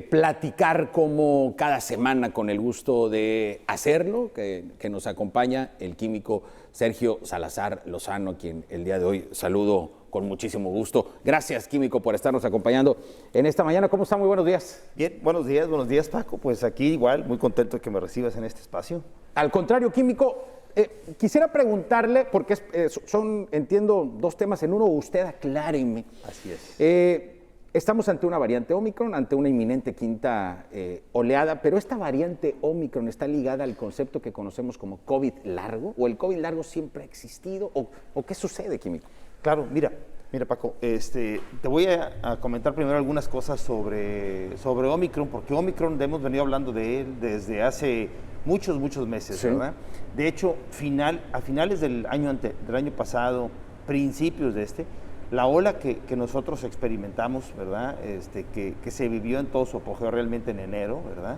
platicar como cada semana con el gusto de hacerlo, que nos acompaña el químico Sergio Salazar Lozano, a quien el día de hoy saludo con muchísimo gusto. Gracias, químico, por estarnos acompañando en esta mañana. ¿Cómo está? Muy buenos días. Bien, buenos días, Paco. Pues aquí igual, muy contento de que me recibas en este espacio. Al contrario, químico, quisiera preguntarle, porque son, entiendo, dos temas en uno, usted acláreme. Así es. Estamos ante una variante Omicron, ante una inminente quinta oleada, pero esta variante Omicron está ligada al concepto que conocemos como COVID largo, o el COVID largo siempre ha existido, o ¿qué sucede, químico? Claro, mira Paco, te voy a comentar primero algunas cosas sobre Omicron, porque Omicron hemos venido hablando de él desde hace muchos meses, sí, ¿verdad? De hecho, a finales del año pasado, principios de la ola que nosotros experimentamos, ¿verdad? Que se vivió en todo su apogeo realmente en enero, ¿verdad?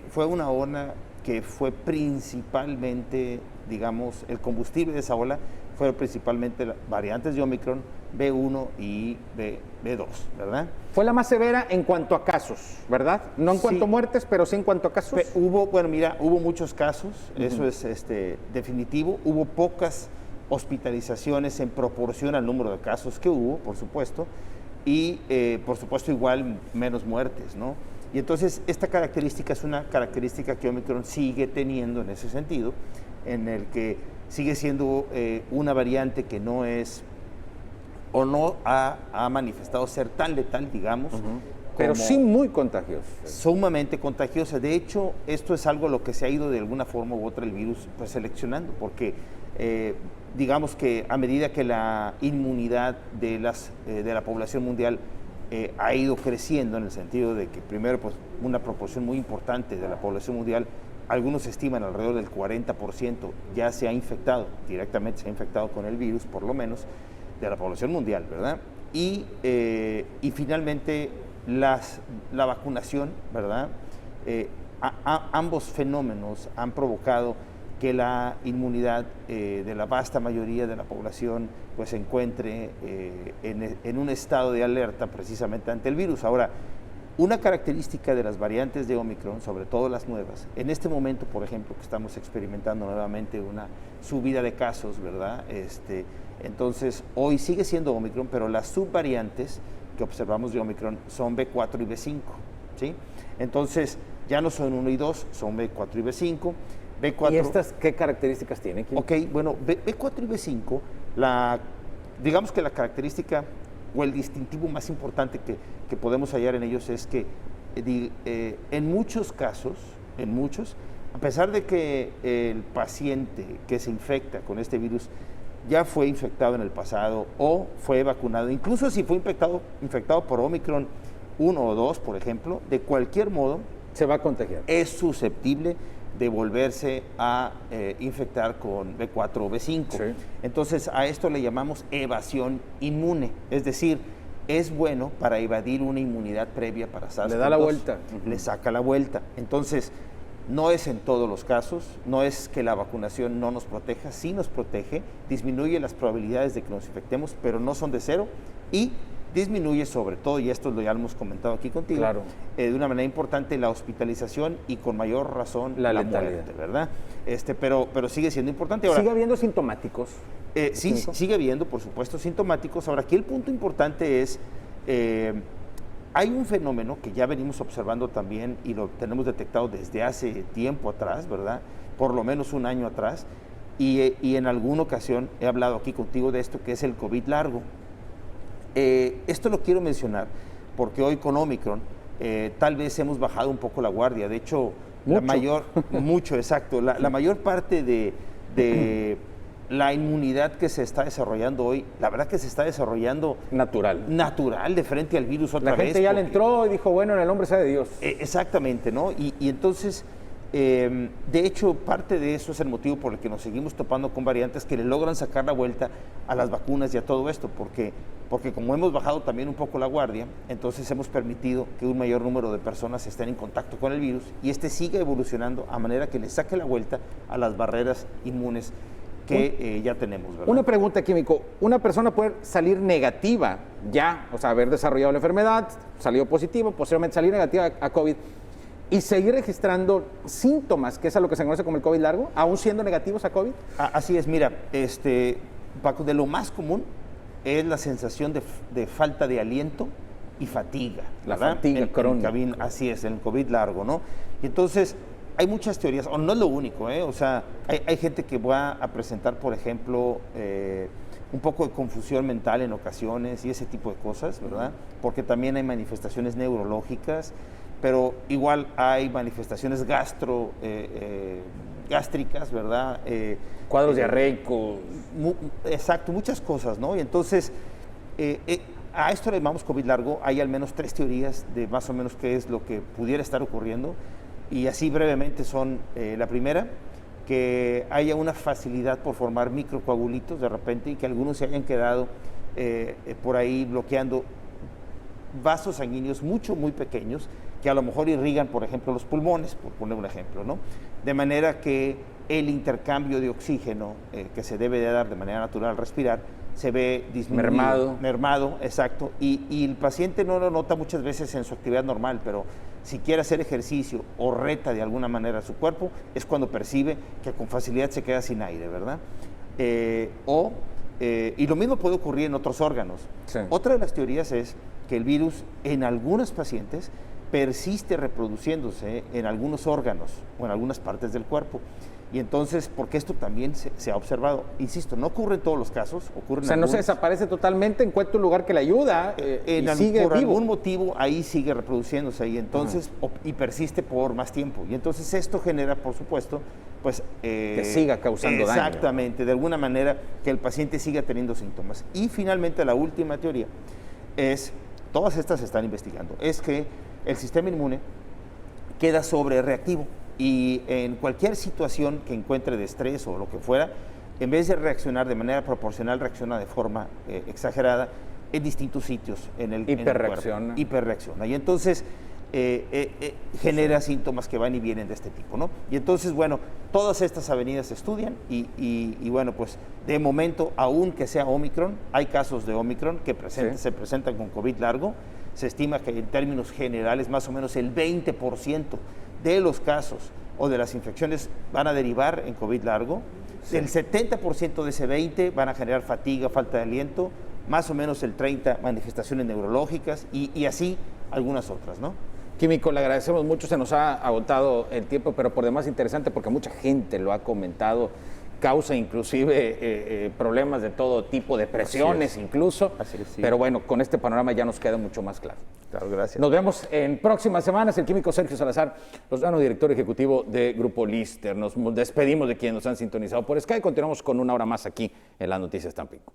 Fue una ola que fue principalmente, digamos, el combustible de esa ola fueron principalmente las variantes de Omicron, B1 y B2, ¿verdad? Fue la más severa en cuanto a casos, ¿verdad? No en cuanto a muertes, pero sí en cuanto a casos. Hubo muchos casos, eso es definitivo. Hubo pocas hospitalizaciones en proporción al número de casos que hubo, por supuesto, y por supuesto igual menos muertes, ¿no? Y entonces esta característica es una característica que Omicron sigue teniendo en ese sentido, en el que sigue siendo una variante que no es o no ha manifestado ser tan letal, digamos. Pero sí muy contagiosa. Sumamente contagiosa. De hecho, esto es algo a lo que se ha ido de alguna forma u otra el virus pues, seleccionando, porque digamos que a medida que la inmunidad de la población mundial ha ido creciendo, en el sentido de que primero pues, una proporción muy importante de la población mundial, algunos estiman alrededor del 40% ya se ha infectado, directamente se ha infectado con el virus, por lo menos, de la población mundial, ¿verdad? Y finalmente la vacunación, ¿verdad? Ambos fenómenos han provocado que la inmunidad de la vasta mayoría de la población pues, se encuentre en un estado de alerta precisamente ante el virus. Ahora, una característica de las variantes de Omicron, sobre todo las nuevas, en este momento, por ejemplo, que estamos experimentando nuevamente una subida de casos, ¿verdad? Entonces, hoy sigue siendo Omicron, pero las subvariantes que observamos de Omicron son B4 y B5, ¿sí? Entonces, ya no son 1 y 2, son B4 y B5. ¿Y estas qué características tienen? Ok, bueno, B4 y B5, digamos que la característica o el distintivo más importante que podemos hallar en ellos es que en muchos casos, a pesar de que el paciente que se infecta con este virus ya fue infectado en el pasado o fue vacunado, incluso si fue infectado por Omicron 1 o 2, por ejemplo, de cualquier modo se va a contagiar. Es susceptible de volverse a infectar con B4 o B5. Sí. Entonces, a esto le llamamos evasión inmune, es decir, es bueno para evadir una inmunidad previa para SARS-CoV-2. Le da la vuelta. Le saca la vuelta. Entonces, no es en todos los casos, no es que la vacunación no nos proteja, sí nos protege, disminuye las probabilidades de que nos infectemos, pero no son de cero, y disminuye sobre todo, y esto ya lo hemos comentado aquí contigo, claro, de una manera importante la hospitalización y con mayor razón la muerte, ¿verdad? Pero sigue siendo importante. Ahora, ¿sigue habiendo sintomáticos? Sí, sigue habiendo, por supuesto, sintomáticos. Ahora, aquí el punto importante es, hay un fenómeno que ya venimos observando también y lo tenemos detectado desde hace tiempo atrás, ¿verdad? Por lo menos un año atrás, y en alguna ocasión he hablado aquí contigo de esto, que es el COVID largo. Esto lo quiero mencionar porque hoy con Omicron tal vez hemos bajado un poco la guardia. De hecho, la mayor parte de la inmunidad que se está desarrollando hoy, la verdad que se está desarrollando natural de frente al virus otra vez. La gente ya le entró y dijo, bueno, en el nombre sea de Dios. Exactamente, ¿no? Y entonces, de hecho, parte de eso es el motivo por el que nos seguimos topando con variantes que le logran sacar la vuelta a las vacunas y a todo esto, porque como hemos bajado también un poco la guardia, entonces hemos permitido que un mayor número de personas estén en contacto con el virus y sigue evolucionando a manera que le saque la vuelta a las barreras inmunes que ya tenemos, ¿verdad? Una pregunta, Químico. ¿Una persona puede salir negativa ya, o sea, haber desarrollado la enfermedad, salió positivo, posteriormente salir negativa a COVID y seguir registrando síntomas, que es a lo que se conoce como el COVID largo, aún siendo negativos a COVID? Así es, mira, Paco, de lo más común es la sensación de falta de aliento y fatiga. La ¿verdad? fatiga crónica. Así es, en el COVID largo, ¿no? Y entonces, hay muchas teorías, o no es lo único, ¿eh? O sea, hay gente que va a presentar, por ejemplo, un poco de confusión mental en ocasiones y ese tipo de cosas, ¿verdad? Porque también hay manifestaciones neurológicas, pero igual hay manifestaciones gástricas, ¿verdad? Cuadros diarreicos. Exacto, muchas cosas, ¿no? Y entonces, a esto le llamamos COVID largo. Hay al menos 3 teorías de más o menos qué es lo que pudiera estar ocurriendo. Y así brevemente son, la primera, que haya una facilidad por formar microcoagulitos de repente y que algunos se hayan quedado por ahí bloqueando vasos sanguíneos muy pequeños que a lo mejor irrigan, por ejemplo, los pulmones, por poner un ejemplo, ¿no? De manera que el intercambio de oxígeno que se debe de dar de manera natural al respirar se ve disminuido. Mermado, exacto. Y el paciente no lo nota muchas veces en su actividad normal, pero si quiere hacer ejercicio o reta de alguna manera su cuerpo, es cuando percibe que con facilidad se queda sin aire, ¿verdad? Y lo mismo puede ocurrir en otros órganos. Sí. Otra de las teorías es que el virus en algunos pacientes persiste reproduciéndose en algunos órganos o en algunas partes del cuerpo. Y entonces, porque esto también se ha observado, insisto, no ocurre en todos los casos, ocurre en O sea, no algunos. se desaparece totalmente, encuentra un lugar que le ayuda y sigue por vivo. algún motivo ahí sigue reproduciéndose y entonces y persiste por más tiempo. Y entonces esto genera, por supuesto, pues que siga causando daño. Exactamente, de alguna manera que el paciente siga teniendo síntomas. Y finalmente la última teoría es, todas estas se están investigando, es que el sistema inmune queda sobrereactivo. Y en cualquier situación que encuentre de estrés o lo que fuera, en vez de reaccionar de manera proporcional, reacciona de forma exagerada en distintos sitios en el Hiperreacciona. Hiperreacciona. Y entonces genera síntomas que van y vienen de este tipo, ¿no? Y entonces, bueno, todas estas avenidas se estudian y bueno, pues de momento, aunque sea Omicron, hay casos de Omicron que se presentan con COVID largo. Se estima que en términos generales más o menos el 20% de los casos o de las infecciones van a derivar en COVID largo. Sí. El 70% de ese 20% van a generar fatiga, falta de aliento, más o menos el 30% manifestaciones neurológicas y así algunas otras, ¿no? Químico, le agradecemos mucho, se nos ha agotado el tiempo, pero por demás interesante porque mucha gente lo ha comentado, causa inclusive problemas de todo tipo, depresiones incluso, sí. Pero bueno, con este panorama ya nos queda mucho más claro. Claro, gracias. Nos vemos en próximas semanas. El químico Sergio Salazar Lozano, director ejecutivo de Grupo Lister. Nos despedimos de quienes nos han sintonizado por Sky. Continuamos con una hora más aquí en las Noticias Tampico.